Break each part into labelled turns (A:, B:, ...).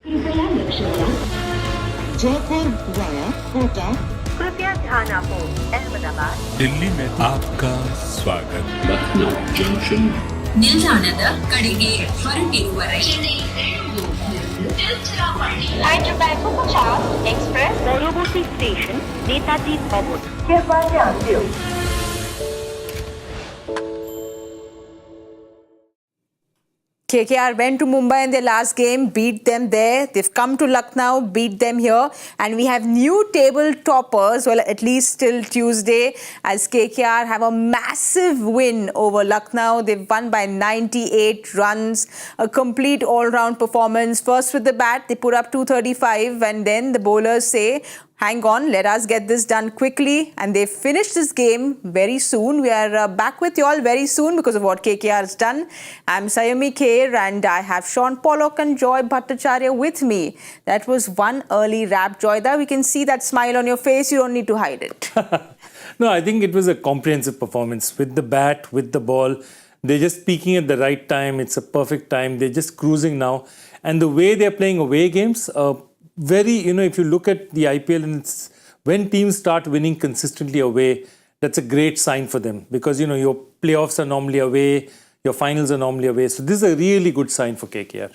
A: कृपया लक्ष द्या. जयपुर वाया कोटा.
B: कृपया ध्यान आपो अहमदाबाद.
C: दिल्ली में आपका स्वागत.
A: लखनऊ जंक्शन.
D: ನಿಲ್ದಾಣದ ಕಡೆಗೆ ಹೊರಟಿರುವರೆ
B: Hyderabad Bhattacharjya Express পরবর্তী স্টেশন নেতাজি ভবন.
E: KKR went to Mumbai in their last game, beat them there. They've come to Lucknow, beat them here. And we have new table toppers, well, at least till Tuesday, as KKR have a massive win over Lucknow. They've won by 98 runs, a complete all-round performance. First with the bat, they put up 235, and then the bowlers say, hang on, let us get this done quickly. And they finished this game very soon. We are back with you all very soon because of what KKR has done. I'm Saiyami, Kher, and I have Shaun, Pollock and Bhattacharjya with me. That was one early wrap, Joyda. We can see that smile on your face. You don't need to hide it.
F: No, I think it was a comprehensive performance with the bat, with the ball. They're just peaking at the right time. It's a perfect time. They're just cruising now. And the way they're playing away games, very, if you look at the IPL, and when teams start winning consistently away, that's a great sign for them because, your playoffs are normally away, your finals are normally away. So this is a really good sign for KKR.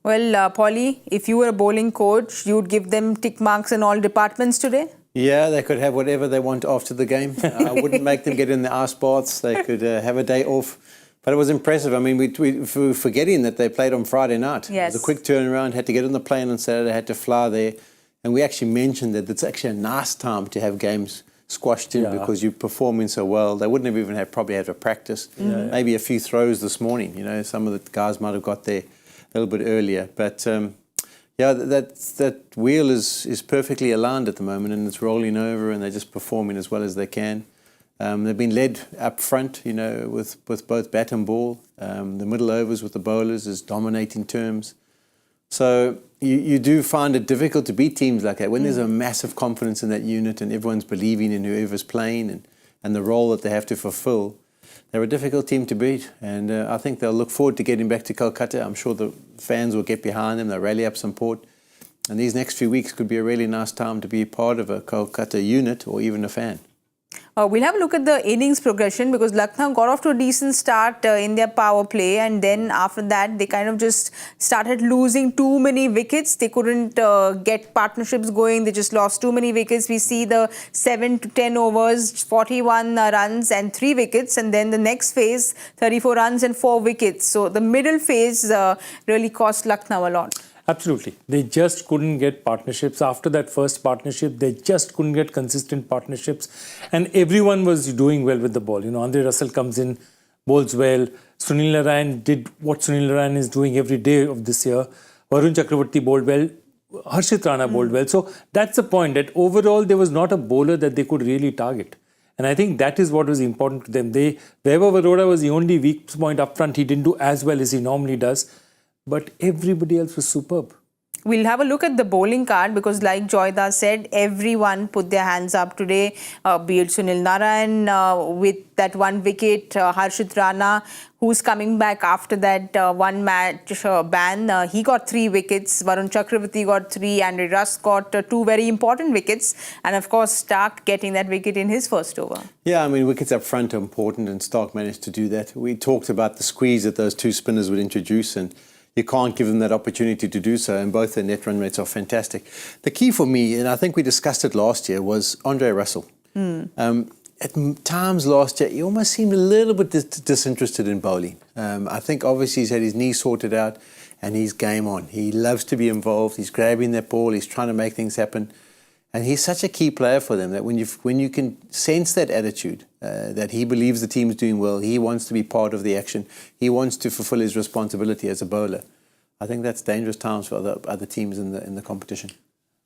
E: Well, Polly, if you were a bowling coach, you'd give them tick marks in all departments today?
G: Yeah, they could have whatever they want after the game. I wouldn't make them get in the ice baths. They could have a day off. But it was impressive. I mean, we're forgetting that they played on Friday night.
E: Yes.
G: It was a quick turnaround, had to get on the plane on Saturday, had to fly there. And we actually mentioned that it's actually a nice time to have games squashed in because you're performing so well. They wouldn't have even probably had a practice. Maybe a few throws this morning. Some of the guys might have got there a little bit earlier. But that wheel is perfectly aligned at the moment and it's rolling over and they're just performing as well as they can. They've been led up front, with both bat and ball. The middle overs with the bowlers is dominating terms. So you do find it difficult to beat teams like that when there's a massive confidence in that unit and everyone's believing in whoever's playing and the role that they have to fulfill. They're a difficult team to beat, and I think they'll look forward to getting back to Kolkata. I'm sure the fans will get behind them. They'll rally up support. And these next few weeks could be a really nice time to be part of a Kolkata unit or even a fan.
E: We'll have a look at the innings progression because Lucknow got off to a decent start in their power play, and then after that they kind of just started losing too many wickets. They couldn't get partnerships going. They just lost too many wickets. We see the 7 to 10 overs, 41 runs and 3 wickets, and then the next phase 34 runs and 4 wickets. So the middle phase really cost Lucknow a lot.
F: Absolutely. They just couldn't get partnerships. After that first partnership, they just couldn't get consistent partnerships. And everyone was doing well with the ball. Andre Russell comes in, bowls well. Sunil Narine did what Sunil Narine is doing every day of this year. Varun Chakaravarthy bowled well. Harshit Rana bowled well. So that's the point, that overall there was not a bowler that they could really target. And I think that is what was important to them. Vaibhav Arora was the only weak point up front. He didn't do as well as he normally does. But everybody else was superb.
E: We'll have a look at the bowling card because like Joyda said, everyone put their hands up today, be it Sunil Narine with that 1 wicket, Harshit Rana, who's coming back after that 1 match ban. He got 3 wickets, Varun Chakaravarthy got 3, Andre Russ got 2 very important wickets, and of course Starc getting that wicket in his first over.
G: Yeah, I mean, wickets up front are important and Starc managed to do that. We talked about the squeeze that those 2 spinners would introduce, and you can't give them that opportunity to do so, and both their net run rates are fantastic. The key for me, and I think we discussed it last year, was Andre Russell. At times last year, he almost seemed a little bit disinterested in bowling. I think obviously he's had his knee sorted out and he's game on. He loves to be involved. He's grabbing that ball. He's trying to make things happen. And he's such a key player for them that when you can sense that attitude, that he believes the team is doing well, he wants to be part of the action, he wants to fulfill his responsibility as a bowler. I think that's dangerous times for other teams in the competition.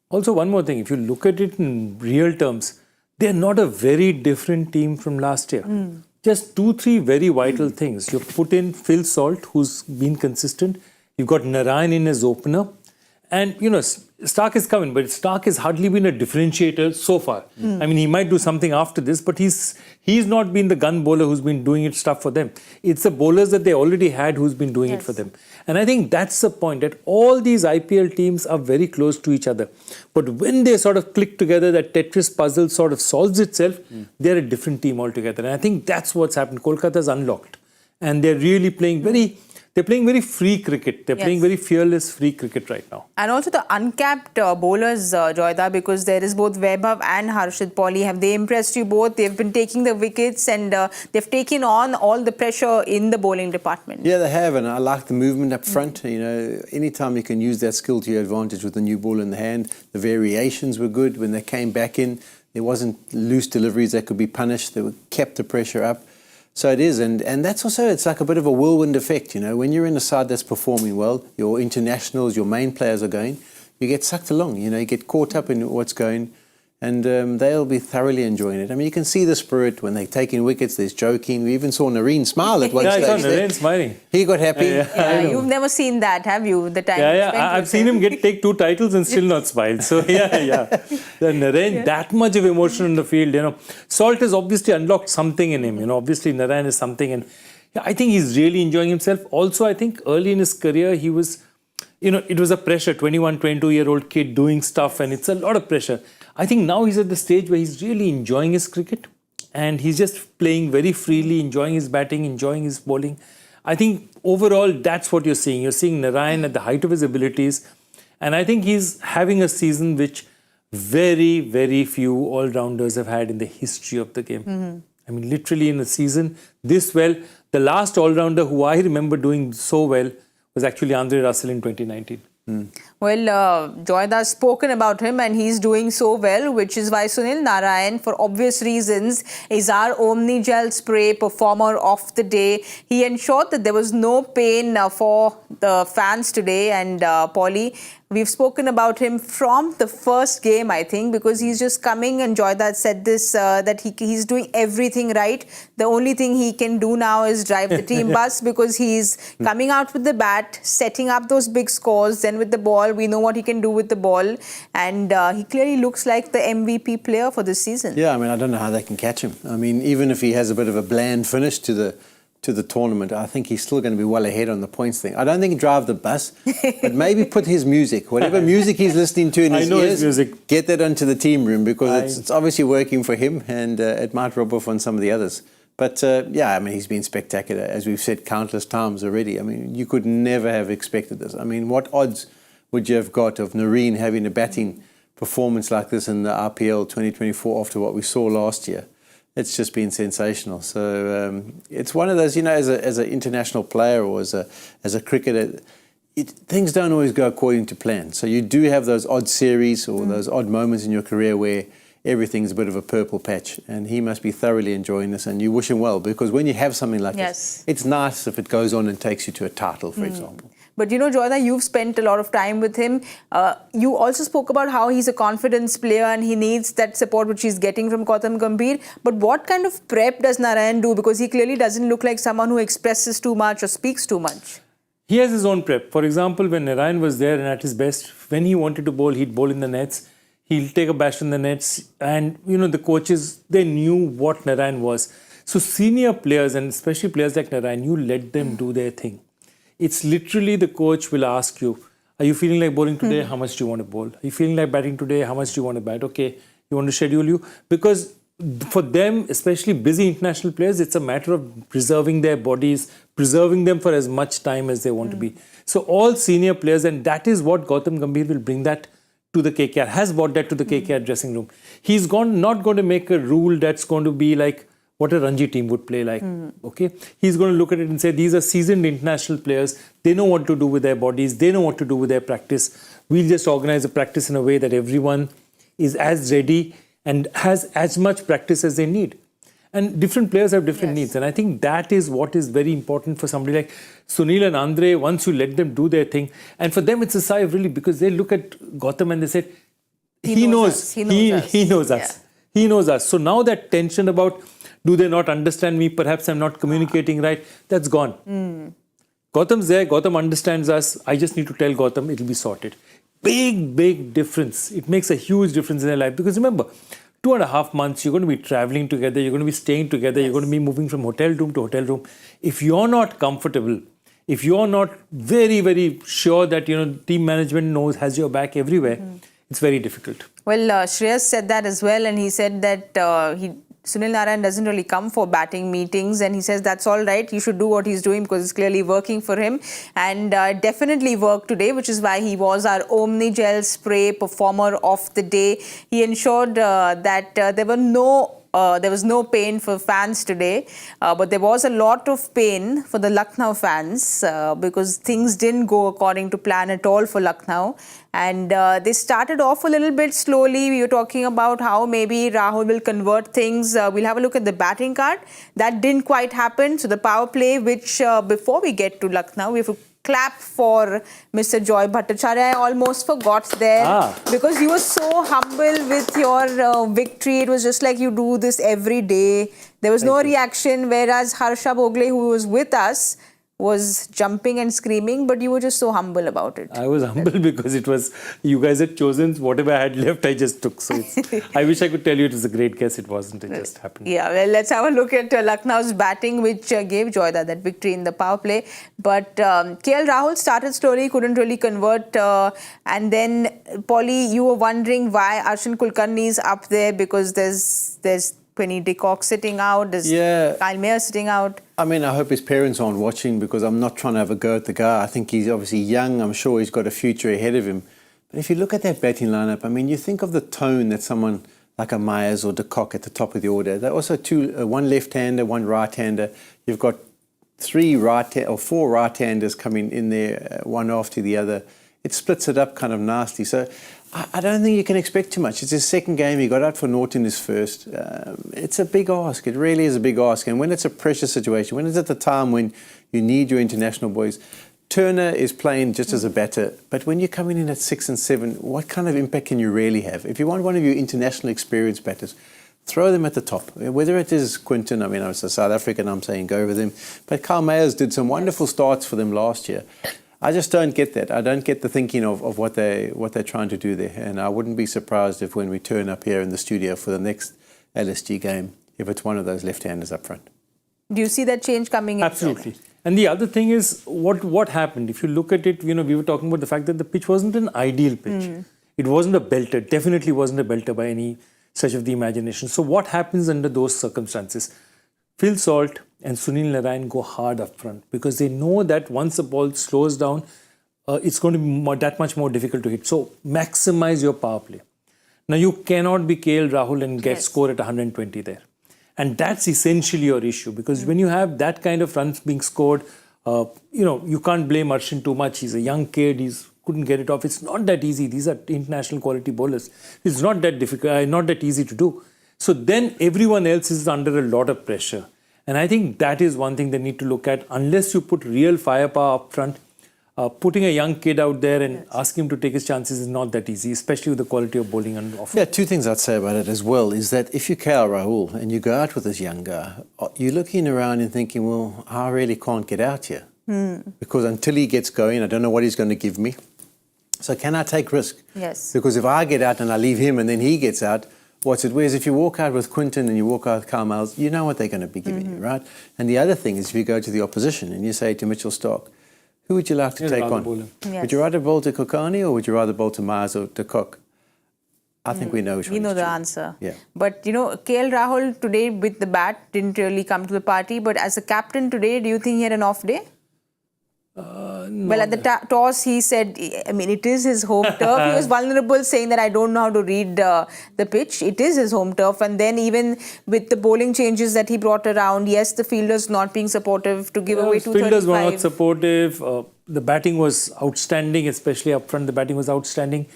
F: Also, one more thing, if you look at it in real terms, they're not a very different team from last year. Just 2-3 very vital things. You've put in Phil Salt, who's been consistent. You've got Narine in as opener. And, Starc is coming, but Starc has hardly been a differentiator so far. I mean, he might do something after this, but he's not been the gun bowler who's been doing it stuff for them. It's the bowlers that they already had who's been doing it for them. And I think that's the point, that all these IPL teams are very close to each other. But when they sort of click together, that Tetris puzzle sort of solves itself, they're a different team altogether. And I think that's what's happened. Kolkata's unlocked. And they're really playing very free cricket. They're playing very fearless free cricket right now.
E: And also the uncapped bowlers, Joyda, because there is both Vaibhav and Harshit Polly. Have they impressed you both? They've been taking the wickets and they've taken on all the pressure in the bowling department.
G: Yeah, they have, and I like the movement up front. Anytime you can use that skill to your advantage with the new ball in the hand, the variations were good. When they came back in, there wasn't loose deliveries that could be punished. They kept the pressure up. So it is, and that's also, it's like a bit of a whirlwind effect, when you're in a side that's performing well, your internationals, your main players are going, you get sucked along, you get caught up in what's going, and they'll be thoroughly enjoying it. I mean, you can see the spirit when they're taking wickets, there's joking. We even saw Narine smile at one stage.
F: I saw Narine smiling.
G: He got happy.
E: You've never seen that, have you? The time
F: I've seen him take 2 titles and still not smile. So, The Narine, that much of emotion in the field, Salt has obviously unlocked something in him. Obviously Narine is something. And I think he's really enjoying himself. Also, I think early in his career, he was, it was a pressure, 21, 22-year-old kid doing stuff. And it's a lot of pressure. I think now he's at the stage where he's really enjoying his cricket and he's just playing very freely, enjoying his batting, enjoying his bowling. I think overall that's what you're seeing. You're seeing Narine at the height of his abilities, and I think he's having a season which very, very few all-rounders have had in the history of the game. I mean, literally in a season this well, the last all-rounder who I remember doing so well was actually Andre Russell in 2019.
E: Well, Joyda's spoken about him and he's doing so well, which is why Sunil Narine, for obvious reasons, is our Omni Gel Spray Performer of the Day. He ensured that there was no pain for the fans today. And Polly, we've spoken about him from the first game, I think, because he's just coming, and Joyda said this, that he's doing everything right. The only thing he can do now is drive the team bus, because he's coming out with the bat, setting up those big scores. Then with the ball, we know what he can do with the ball. And he clearly looks like the MVP player for this season. Yeah,
G: I mean, I don't know how they can catch him. I mean, even if he has a bit of a bland finish to the tournament, I think he's still going to be well ahead on the points thing. I don't think he drive the bus, but maybe put his music, whatever music he's listening to in his ears, get that onto the team room, because it's obviously working for him, and it might rub off on some of the others. But I mean, he's been spectacular, as we've said countless times already. I mean, you could never have expected this. I mean, what odds would you have got of Narine having a batting performance like this in the RPL 2024 after what we saw last year? It's just been sensational. So it's one of those, as an international player or as a cricketer, things don't always go according to plan. So you do have those odd series or those odd moments in your career where everything's a bit of a purple patch, and he must be thoroughly enjoying this, and you wish him well, because when you have something like this, it's nice if it goes on and takes you to a title, for example.
E: But Joyda, you've spent a lot of time with him. You also spoke about how he's a confidence player and he needs that support which he's getting from Gautam Gambhir. But what kind of prep does Narine do? Because he clearly doesn't look like someone who expresses too much or speaks too much.
F: He has his own prep. For example, when Narine was there and at his best, when he wanted to bowl, he'd bowl in the nets. He'll take a bash in the nets. And, the coaches, they knew what Narine was. So senior players, and especially players like Narine, you let them do their thing. It's literally the coach will ask you, are you feeling like bowling today? How much do you want to bowl? Are you feeling like batting today? How much do you want to bat? Okay, you want to schedule you? Because for them, especially busy international players, it's a matter of preserving their bodies, preserving them for as much time as they want to be. So all senior players, and that is what Gautam Gambhir will bring that to the KKR, has brought that to the KKR dressing room. He's not going to make a rule that's going to be like what a Ranji team would play like. Okay, he's going to look at it and say, these are seasoned international players. They know what to do with their bodies. They know what to do with their practice. We'll just organize a practice in a way that everyone is as ready and has as much practice as they need. And different players have different needs. And I think that is what is very important for somebody like Sunil and Andre, once you let them do their thing. And for them, it's a sigh of relief, because they look at Gautam and they say, he knows us. He knows us. So now that tension about, do they not understand me? Perhaps I'm not communicating right. That's gone. Gautam's there. Gautam understands us. I just need to tell Gautam, it'll be sorted. big difference. It makes a huge difference in their life. Because remember, 2.5 months, you're going to be traveling together, you're going to be staying together, you're going to be moving from hotel room to hotel room. If you're not comfortable, if you're not very sure that, team management has your back everywhere, it's very difficult.
E: Well, Shreyas said that as well, and he said that Sunil Narine doesn't really come for batting meetings, and he says that's all right. You should do what he's doing because it's clearly working for him, and definitely worked today, which is why he was our Omni Gel Spray Performer of the Day. He ensured that there was no pain for fans today, but there was a lot of pain for the Lucknow fans because things didn't go according to plan at all for Lucknow. And they started off a little bit slowly. We were talking about how maybe Rahul will convert things. We'll have a look at the batting card. That didn't quite happen. So the power play, which before we get to Lucknow, we have to clap for Mr. Joy Bhattacharjya. I almost forgot there because you were so humble with your victory. It was just like you do this every day. There was no reaction, whereas Harsha Bhogle, who was with us, was jumping and screaming, but you were just so humble about it.
F: I was humble because it was, you guys had chosen whatever I had left, I just took. So I wish I could tell you it was a great guess. It wasn't, it just happened.
E: Yeah, well, let's have a look at Lucknow's batting, which gave Joy that victory in the power play. But KL Rahul started slowly, couldn't really convert. And then, Polly, you were wondering why Arshan Kulkarni is up there because there's Penny de Kock sitting out, there's Kyle Mayer sitting out.
G: I mean, I hope his parents aren't watching because I'm not trying to have a go at the guy. I think he's obviously young. I'm sure he's got a future ahead of him. But if you look at that batting lineup, I mean, you think of the tone that someone like a Myers or de Kock at the top of the order. They're also one left-hander, one right-hander. You've got four right-handers coming in there, one after the other. It splits it up kind of nasty. So I don't think you can expect too much. It's his second game. He got out for naught in his first. It's a big ask. It really is a big ask. And when it's a pressure situation, when it's at the time when you need your international boys, Turner is playing just as a batter. But when you're coming in at 6 and 7, what kind of impact can you really have? If you want one of your international experienced batters, throw them at the top. Whether it is Quinton, I mean, I was a South African, I'm saying go with him. But Kyle Mayers did some wonderful starts for them last year. I just don't get that. I don't get the thinking of what they're trying to do there. And I wouldn't be surprised if when we turn up here in the studio for the next LSG game, if it's one of those left-handers up front.
E: Do you see that change coming in?
F: Absolutely. And the other thing is what happened. If you look at it, we were talking about the fact that the pitch wasn't an ideal pitch. It wasn't a belter. Definitely wasn't a belter by any stretch of the imagination. So what happens under those circumstances? Phil Salt and Sunil Narine go hard up front because they know that once the ball slows down, it's going to be that much more difficult to hit. So maximize your power play. Now you cannot be KL Rahul and score at 120 there. And that's essentially your issue because when you have that kind of runs being scored, you can't blame Arshan too much. He's a young kid. He couldn't get it off. It's not that easy. These are international quality bowlers. It's not that difficult, not that easy to do. So then everyone else is under a lot of pressure. And I think that is one thing they need to look at. Unless you put real firepower up front, putting a young kid out there and asking him to take his chances is not that easy, especially with the quality of bowling and off.
G: Yeah, two things I'd say about it as well is that if you KL Rahul and you go out with this young guy, you're looking around and thinking, well, I really can't get out here. Because until he gets going, I don't know what he's going to give me. So can I take risk?
E: Yes.
G: Because if I get out and I leave him and then he gets out, what's it? Whereas if you walk out with Quinton and you walk out with Kyle Miles, you know what they're going to be giving you, right? And the other thing is if you go to the opposition and you say to Mitchell Starc, who would you like to take on?
E: Yes.
G: Would you rather bowl to Kulkarni or would you rather bowl to Myers or to Cook? I think we know which one.
E: We know
G: is
E: the
G: true.
E: answer.
G: Yeah.
E: But, KL Rahul today with the bat didn't really come to the party. But as a captain today, do you think he had an off day?
F: No.
E: Well, at the toss, he said, I mean, it is his home turf. He was vulnerable, saying that I don't know how to read the pitch. It is his home turf. And then even with the bowling changes that he brought around, yes, the fielders not being supportive to give away 235.
F: Fielders were not supportive. The batting was outstanding, especially up front. The batting was outstanding.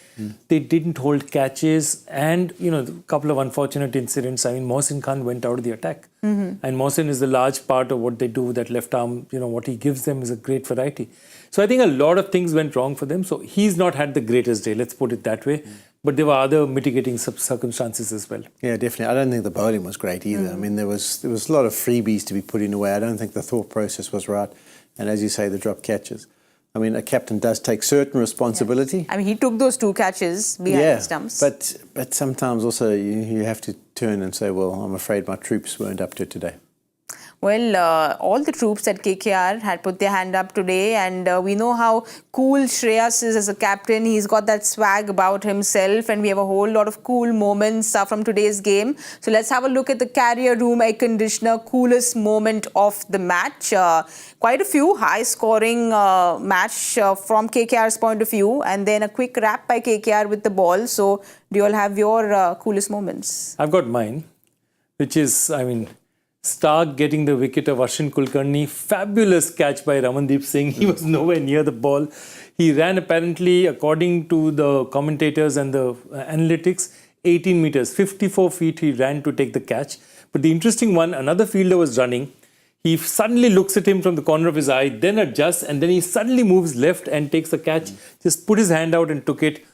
F: They didn't hold catches. And, a couple of unfortunate incidents. I mean, Mohsin Khan went out of the attack. And Mohsin is a large part of what they do. That left arm, what he gives them is a great variety. So I think a lot of things went wrong for them. So he's not had the greatest day, let's put it that way. But there were other mitigating circumstances as well.
G: Yeah, definitely. I don't think the bowling was great either. I mean, there was a lot of freebies to be put in away. I don't think the thought process was right. And as you say, the drop catches. I mean, a captain does take certain responsibility.
E: I mean, he took those 2 catches behind the stumps.
G: But sometimes also you have to turn and say, well, I'm afraid my troops weren't up to it today.
E: Well, all the troops at KKR had put their hand up today, and we know how cool Shreyas is as a captain. He's got that swag about himself, and we have a whole lot of cool moments from today's game. So let's have a look at the carrier room air conditioner coolest moment of the match. Quite a few high-scoring match from KKR's point of view, and then a quick wrap by KKR with the ball. So do you all have your coolest moments?
F: I've got mine, which is, I mean, Starc getting the wicket of Arshin Kulkarni. Fabulous catch by Ramandeep Singh. He was nowhere near the ball. He ran apparently, according to the commentators and the analytics, 18 meters, 54 feet he ran to take the catch. But the interesting one, another fielder was running. He suddenly looks at him from the corner of his eye, then adjusts, and then he suddenly moves left and takes the catch. Just put his hand out and took it.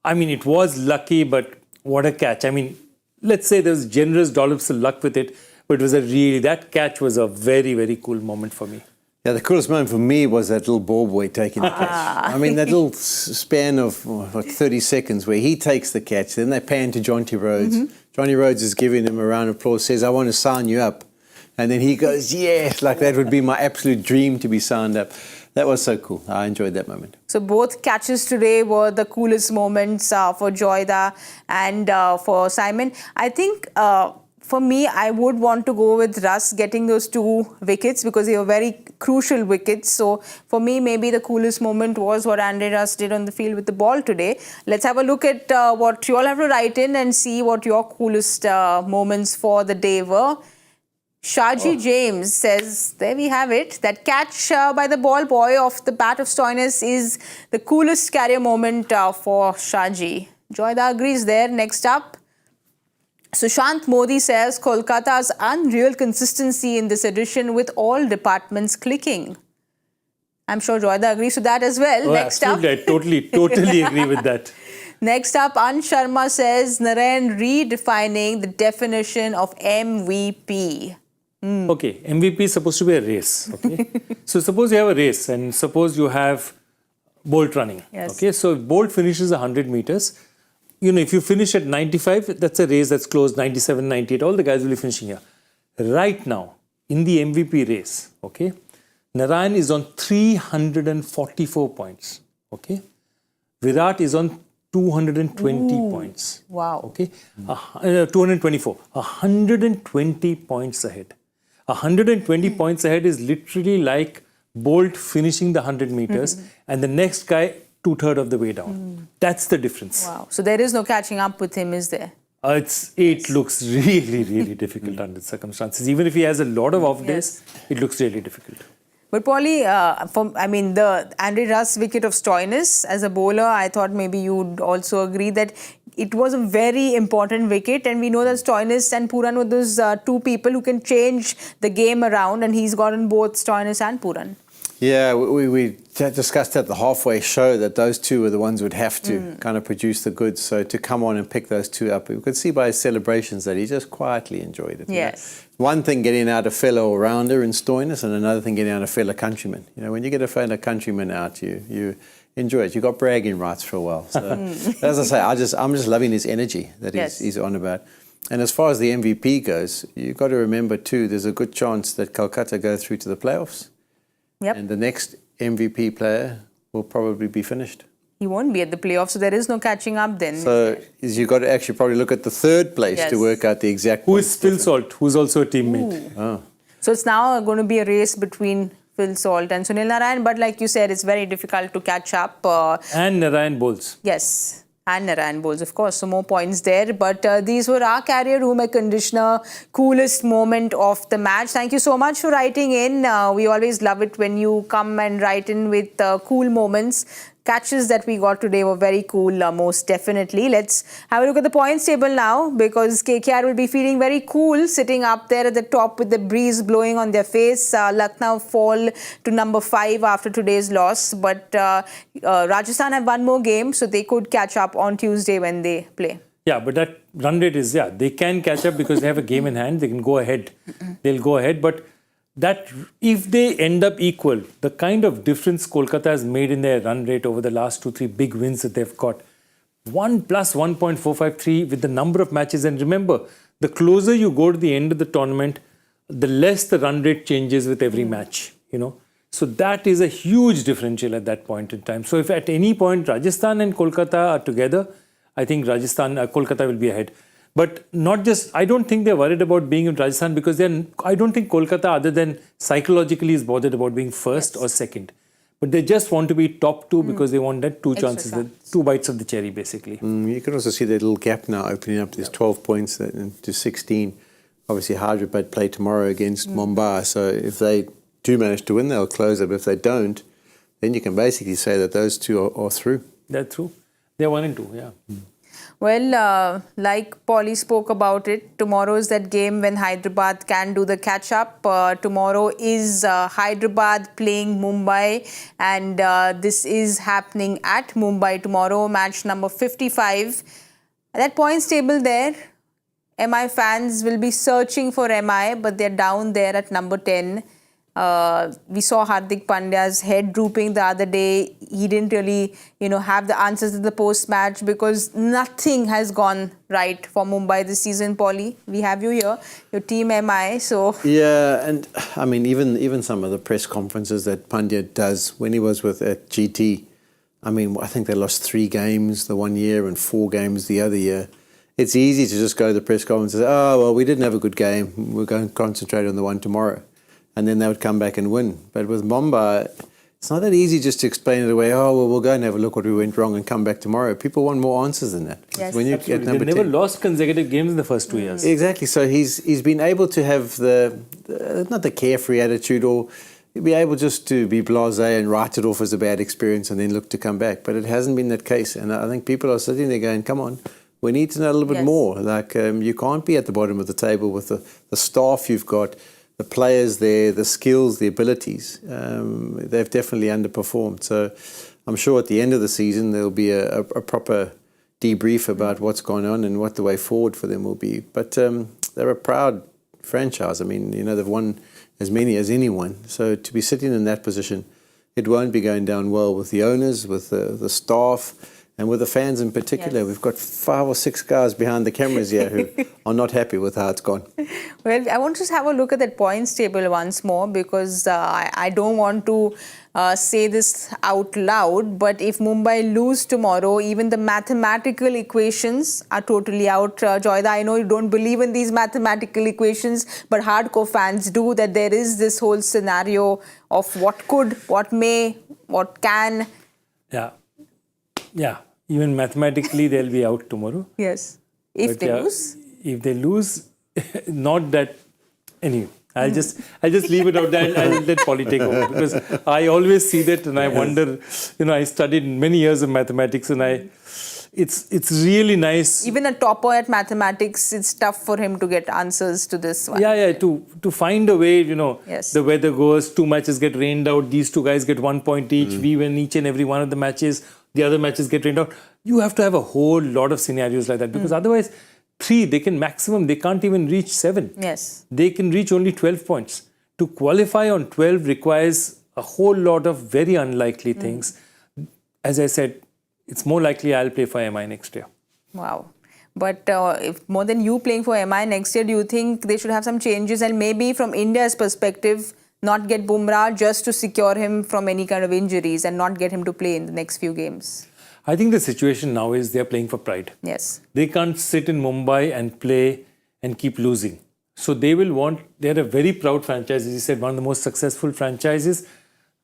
F: I mean, it was lucky, but what a catch. I mean, let's say there was generous dollops of luck with it. But it was that catch was a very, very cool moment for me.
G: Yeah, the coolest moment for me was that little ball boy taking the catch. I mean, that little span of like 30 seconds where he takes the catch, then they pan to Jonty Rhodes. Johnny Rhodes is giving him a round of applause, says, I want to sign you up. And then he goes, yes, like that would be my absolute dream to be signed up. That was so cool. I enjoyed that moment.
E: So both catches today were the coolest moments for Joyda and for Simon. I think... for me, I would want to go with Russ getting those 2 wickets because they were very crucial wickets. So for me, maybe the coolest moment was what Andre Russ did on the field with the ball today. Let's have a look at what you all have to write in and see what your coolest moments for the day were. Shaji James says, there we have it. That catch by the ball boy off the bat of Stoinis is the coolest carrier moment for Shaji. Joyda agrees there. Next up. Sushant Modi says Kolkata's unreal consistency in this edition with all departments clicking. I'm sure Joyda agrees with that as well.
F: Oh,
E: Next
F: absolutely. I totally agree with that.
E: Next up, Ansh Sharma says Narine redefining the definition of MVP.
F: Okay, MVP is supposed to be a race. Okay, so suppose you have a race and suppose you have Bolt running.
E: Yes.
F: Okay, so if Bolt finishes 100 meters, you know, if you finish at 95, that's a race that's close, 97, 98, all the guys will be finishing here. Right now, in the MVP race, okay, Narine is on 344 points, okay. Virat is on 220 points.
E: Wow.
F: Okay, 224, 120 points ahead. 120 points ahead is literally like Bolt finishing the 100 meters and the next guy 2/3 of the way down. That's the difference.
E: Wow. So there is no catching up with him, is there?
F: It looks really, really difficult under the circumstances. Even if he has a lot of off days, it looks really difficult.
E: But Polly, the Andre Russ wicket of Stoinis as a bowler, I thought maybe you'd also agree that it was a very important wicket, and we know that Stoinis and Pooran were those 2 people who can change the game around, and he's gotten both Stoinis and Pooran.
G: Yeah, we discussed at the halfway show that those 2 were the ones who would have to kind of produce the goods. So to come on and pick those 2 up, we could see by his celebrations that he just quietly enjoyed it.
E: Yes.
G: You know? One thing getting out a fellow all-rounder in Stoinis and another thing getting out a fellow countryman. You know, when you get a fellow countryman out, you enjoy it. You got bragging rights for a while. So as I say, I'm just loving his energy that he's on about. And as far as the MVP goes, you've got to remember too, there's a good chance that Kolkata go through to the playoffs.
E: Yep.
G: And the next MVP player will probably be finished.
E: He won't be at the playoffs, so there is no catching up then.
G: So you've got to actually probably look at the 3rd place to work out the exact...
F: Who is Phil Salt, who's also a teammate.
G: Oh.
E: So it's now going to be a race between Phil Salt and Sunil Narine, but like you said, it's very difficult to catch up.
F: And Narine bowls.
E: Yes. And Narine bowls, of course, so more points there. But these were our carrier room air conditioner coolest moment of the match. Thank you so much for writing in. We always love it when you come and write in with cool moments. Catches that we got today were very cool, most definitely. Let's have a look at the points table now, because KKR will be feeling very cool sitting up there at the top with the breeze blowing on their face. Lucknow fall to number 5 after today's loss. But Rajasthan have one more game, so they could catch up on Tuesday when they play.
F: Yeah, but that run rate is, they can catch up because they have a game in hand. They can go ahead. They'll go ahead. But that if they end up equal, the kind of difference Kolkata has made in their run rate over the last 2-3 big wins that they've got, 1 plus 1.453 with the number of matches. And remember, the closer you go to the end of the tournament, the less the run rate changes with every match, you know. So that is a huge differential at that point in time. So if at any point Rajasthan and Kolkata are together, I think Kolkata will be ahead. But not just, I don't think they're worried about being in Rajasthan because I don't think Kolkata, other than psychologically, is bothered about being first or second. But they just want to be top two because they want that two chances, the 2 bites of the cherry, basically.
G: You can also see that little gap now opening up. There's 12 points to 16. Obviously, Hyderabad play tomorrow against Mumbai. So if they do manage to win, they'll close it. But if they don't, then you can basically say that those two are through.
F: They're through. They're 1 and 2, yeah.
E: Well, like Polly spoke about it, tomorrow is that game when Hyderabad can do the catch-up. Tomorrow is Hyderabad playing Mumbai, and this is happening at Mumbai tomorrow, match number 55. That points table there, MI fans will be searching for MI, but they're down there at number 10. We saw Hardik Pandya's head drooping the other day. He didn't really, have the answers to the post-match because nothing has gone right for Mumbai this season, Polly. We have you here, your team MI, so...
G: Yeah, and I mean, even some of the press conferences that Pandya does when he was at GT, I mean, I think they lost 3 games the one year and 4 games the other year. It's easy to just go to the press conference and say, oh, well, we didn't have a good game. We're going to concentrate on the one tomorrow. And then they would come back and win. But with Mumbai, it's not that easy just to explain it away. Oh, well, we'll go and have a look what we went wrong and come back tomorrow. People want more answers than that.
E: Yes,
G: when you get number
F: they never
G: 10.
F: lost consecutive games in the first 2 years.
G: Exactly. So he's been able to have not the carefree attitude, or be able just to be blasé and write it off as a bad experience and then look to come back. But it hasn't been that case. And I think people are sitting there going, come on, we need to know a little bit more. Like, you can't be at the bottom of the table with the staff you've got, the players there, the skills, the abilities. They've definitely underperformed. So I'm sure at the end of the season there'll be a proper debrief about what's going on and what the way forward for them will be. But they're a proud franchise. I mean, they've won as many as anyone. So to be sitting in that position, it won't be going down well with the owners, with the staff, and with the fans in particular. Yes. We've got 5 or 6 guys behind the cameras here who are not happy with how it's gone.
E: Well, I want to just have a look at that points table once more because I don't want to say this out loud, but if Mumbai lose tomorrow, even the mathematical equations are totally out. Joyda, I know you don't believe in these mathematical equations, but hardcore fans do, that there is this whole scenario of what could, what may, what can.
F: Yeah, even mathematically they'll be out tomorrow.
E: Yes, if they lose. If
F: they lose, not that. Anyway, I'll just leave it out there. I'll let Polly take over because I always see that and I wonder. I studied many years of mathematics and it's really nice.
E: Even a topper at mathematics, it's tough for him to get answers to this one.
F: Yeah. To find a way,
E: Yes.
F: The weather goes, 2 matches get rained out. These 2 guys get 1 point each. We win each and every one of the matches. The other matches get rained out. You have to have a whole lot of scenarios like that because otherwise, 3, they can't even reach 7.
E: Yes.
F: They can reach only 12 points. To qualify on 12 requires a whole lot of very unlikely things. As I said, it's more likely I'll play for MI next year.
E: Wow. But if more than you playing for MI next year, do you think they should have some changes and maybe from India's perspective, not get Bumrah just to secure him from any kind of injuries and not get him to play in the next few games?
F: I think the situation now is they're playing for pride.
E: Yes.
F: They can't sit in Mumbai and play and keep losing. So they're a very proud franchise. As you said, one of the most successful franchises.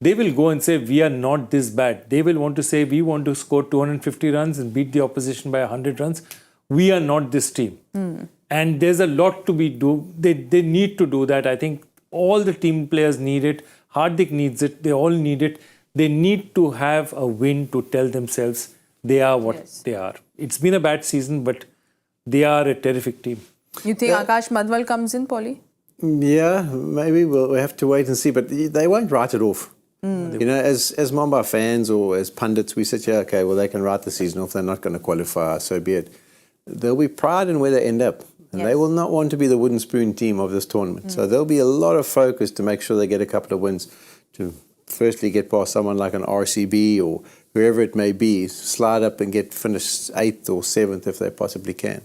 F: They will go and say, we are not this bad. They will want to say, we want to score 250 runs and beat the opposition by 100 runs. We are not this team. And there's a lot to be do. They need to do that. I think all the team players need it. Hardik needs it. They all need it. They need to have a win to tell themselves they are what they are. It's been a bad season, but they are a terrific team.
E: You think Akash Madhwal comes in, Polly?
G: Yeah, maybe we'll have to wait and see, but they won't write it off. As Mumbai fans or as pundits, we sit here, okay, well, they can write the season off. They're not going to qualify, so be it. There'll be pride in where they end up. And they will not want to be the wooden spoon team of this tournament. So there'll be a lot of focus to make sure they get a couple of wins to firstly get past someone like an RCB or whoever it may be, slide up and get finished 8th or 7th if they possibly can.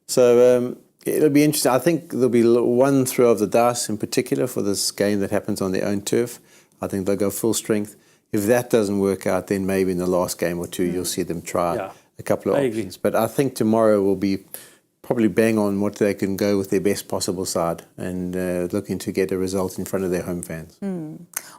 G: So it'll be interesting. I think there'll be one throw of the dice in particular for this game that happens on their own turf. I think they'll go full strength. If that doesn't work out, then maybe in the last game or two you'll see them try a couple of options. But I think tomorrow will be probably bang on what they can go with their best possible side and looking to get a result in front of their home fans.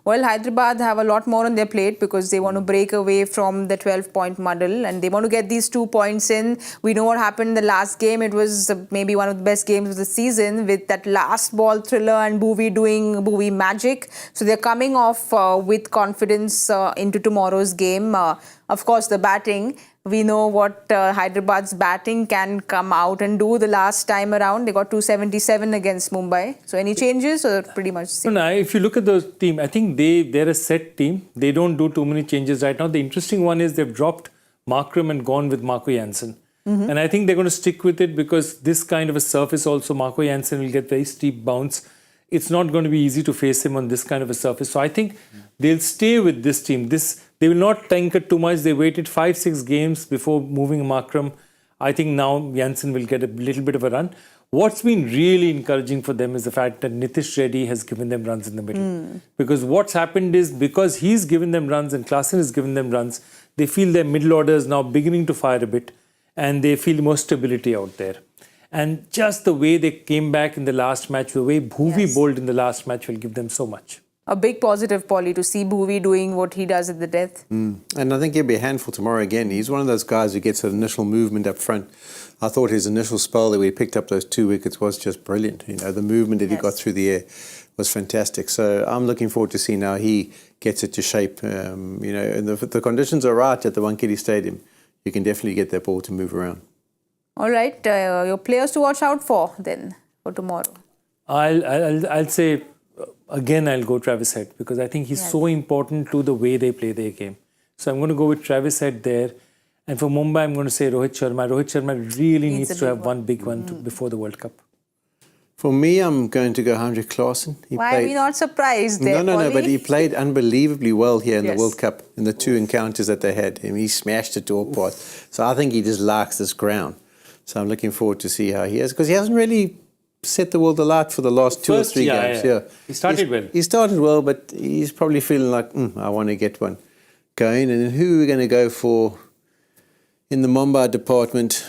E: Well, Hyderabad have a lot more on their plate because they want to break away from the 12-point muddle and they want to get these 2 points in. We know what happened in the last game. It was maybe one of the best games of the season with that last ball thriller and Bhuvi doing Bhuvi magic. So they're coming off with confidence into tomorrow's game. Of course, the batting. We know what Hyderabad's batting can come out and do the last time around. They got 277 against Mumbai. So any changes or pretty much same?
F: No, if you look at the team, I think they're a set team. They don't do too many changes right now. The interesting one is they've dropped Markram and gone with Marco Jansen. And I think they're going to stick with it because this kind of a surface also, Marco Jansen will get very steep bounce. It's not going to be easy to face him on this kind of a surface. So I think they'll stay with this team. They will not tinker too much. They waited 5-6 games before moving Markram. I think now Jansen will get a little bit of a run. What's been really encouraging for them is the fact that Nitish Reddy has given them runs in the middle. Because what's happened is because he's given them runs and Klaasen has given them runs, they feel their middle order is now beginning to fire a bit and they feel more stability out there. And just the way they came back in the last match, the way Bhuvi bowled in the last match will give them so much.
E: A big positive, Polly, to see Bhuvi doing what he does at the death.
G: And I think he'll be a handful tomorrow again. He's one of those guys who gets an initial movement up front. I thought his initial spell that we picked up those 2 wickets was just brilliant. You know, the movement that he got through the air was fantastic. So I'm looking forward to seeing how he gets it to shape. You know, and if the conditions are right at the Wankhede Stadium, you can definitely get that ball to move around.
E: All right, your players to watch out for then for tomorrow.
F: I'll say again I'll go Travis Head because I think he's so important to the way they play their game. So I'm going to go with Travis Head there. And for Mumbai, I'm going to say Rohit Sharma. Rohit Sharma really needs to have one big one before the World Cup.
G: For me, I'm going to go Hendrik Klaasen.
E: Why are we not surprised there,
G: No, but he played unbelievably well here in the
E: Yes.
G: World Cup in the 2 encounters that they had. I mean, he smashed it to all parts. So I think he just likes this ground. So I'm looking forward to see how he is because he hasn't really set the world alight for the last 2 or 3 games. Yeah.
F: He started well.
G: He started well, but he's probably feeling like, I want to get one going. And then who are we going to go for in the Mumbai department?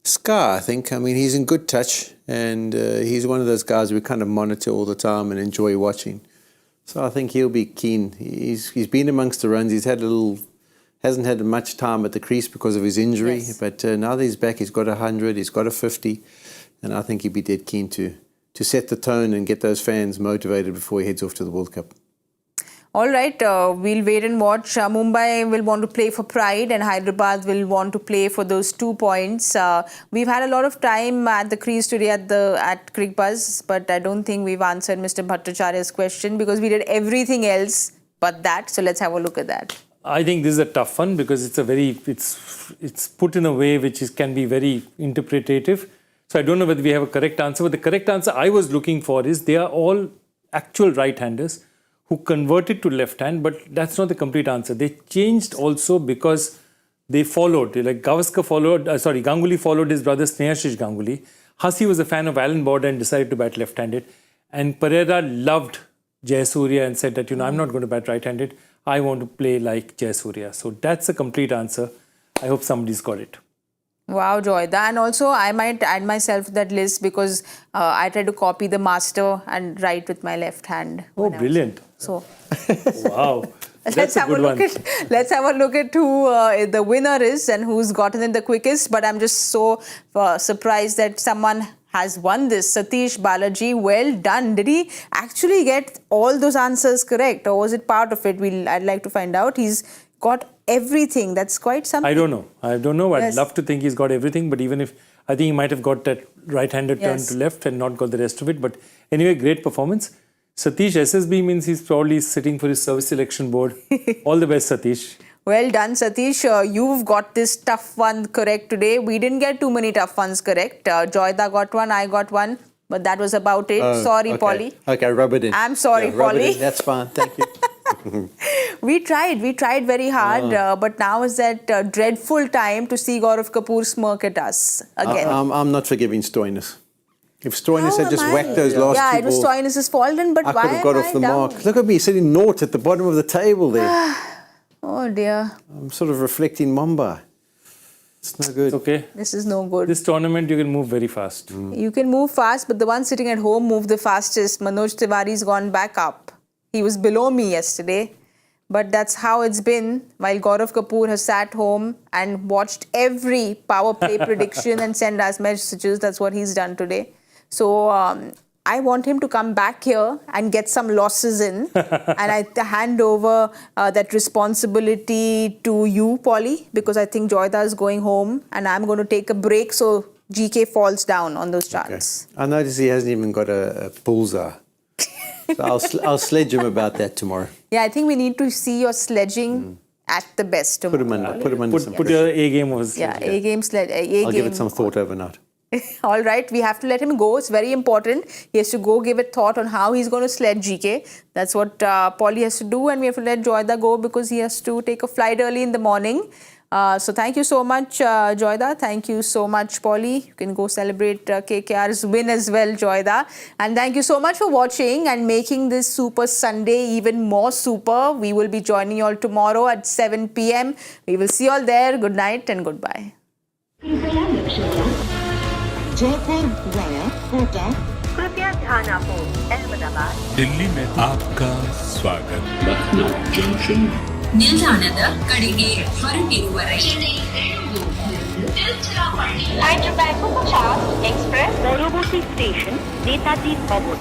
G: Scar, I think. I mean, he's in good touch and he's one of those guys we kind of monitor all the time and enjoy watching. So I think he'll be keen. He's been amongst the runs. He's had hasn't had much time at the crease because of his injury, but now that he's back, he's got 100, he's got a 50, and I think he'd be dead keen to set the tone and get those fans motivated before he heads off to the World Cup.
E: All right, we'll wait and watch. Mumbai will want to play for pride and Hyderabad will want to play for those 2 points. We've had a lot of time at the crease today at Cricbuzz, but I don't think we've answered Mr. Bhattacharya's question because we did everything else but that. So let's have a look at that.
F: I think this is a tough one because it's put in a way which can be very interpretative. So I don't know whether we have a correct answer, but the correct answer I was looking for is they are all actual right-handers who converted to left hand, but that's not the complete answer. They changed also because they followed, like Ganguly followed his brother Snehashish Ganguly. Hasi was a fan of Alan Border and decided to bat left-handed. And Pereira loved Jayasuriya and said that, I'm not going to bat right-handed. I want to play like Jayasuriya. So that's a complete answer. I hope somebody's got it.
E: Wow, Joy. And also, I might add myself to that list because I try to copy the master and write with my left hand.
F: Oh, brilliant.
E: So,
F: wow. That's a good one.
E: Let's have a look at who the winner is and who's gotten it the quickest. But I'm just so surprised that someone has won this. Satish Balaji, well done. Did he actually get all those answers correct or was it part of it? I'd like to find out. He's got everything. That's quite something.
F: I don't know. I'd love to think he's got everything, but even if I think he might have got that right-handed turn to left and not got the rest of it. But anyway, great performance. Satish SSB means he's probably sitting for his service selection board. All the best, Satish.
E: Well done, Satish. You've got this tough one correct today. We didn't get too many tough ones correct. Joyda got one, I got one, but that was about it. Sorry,
G: okay.
E: Polly.
G: Okay, rub it in.
E: I'm sorry,
G: rub it
E: Polly.
G: in. That's fine. Thank you.
E: We tried very hard, but now is that dreadful time to see Gaurav Kapoor smirk at us again.
G: I'm not forgiving Stoinis. If Stoinis had just
E: am
G: whacked
E: I?
G: those last
E: Yeah,
G: two
E: it was
G: balls,
E: Stoinis' fault, but
G: I
E: why
G: could have got
E: am
G: off
E: I
G: the
E: down?
G: mark. Look at me sitting naught at the bottom of the table there.
E: Oh dear,
G: I'm sort of reflecting Mumbai. It's no good.
F: Okay.
E: this is no good.
F: This tournament, you can move very fast.
E: You can move fast, but the one sitting at home moved the fastest. Manoj Tiwari's gone back up. He was below me yesterday, but that's how it's been. While Gaurav Kapoor has sat home and watched every power play prediction and sent us messages, that's what he's done today. So I want him to come back here and get some losses in, and I hand over that responsibility to you, Polly, because I think Joyda is going home, and I'm going to take a break so GK falls down on those charts.
G: I notice he hasn't even got a bullseye. So I'll sledge him about that tomorrow.
E: Yeah, I think we need to see your sledging at the best tomorrow.
G: Put him under some
F: Put
G: pressure.
F: your A game was.
E: Yeah, A-game sled.
G: I'll give it some thought overnight.
E: All right, we have to let him go. It's very important. He has to go give it thought on how he's going to sled GK. That's what Polly has to do, and we have to let Joyda go because he has to take a flight early in the morning. So thank you so much, Joyda. Thank you so much, Polly. You can go celebrate KKR's win as well, Joyda. And thank you so much for watching and making this Super Sunday even more super. We will be joining you all tomorrow at 7 p.m. We will see you all there. Good night and goodbye.
A: Jaipur via Kota
B: कृपया ध्यान आपो अहमदाबाद
C: दिल्ली में आपका स्वागत
D: ನಿಲ್ದಾಣದ ಕಡೆಗೆ ಹೊರಟಿರುವರೆ
B: Hyderabad Superfast Express পরবর্তী station Netaji ভবন।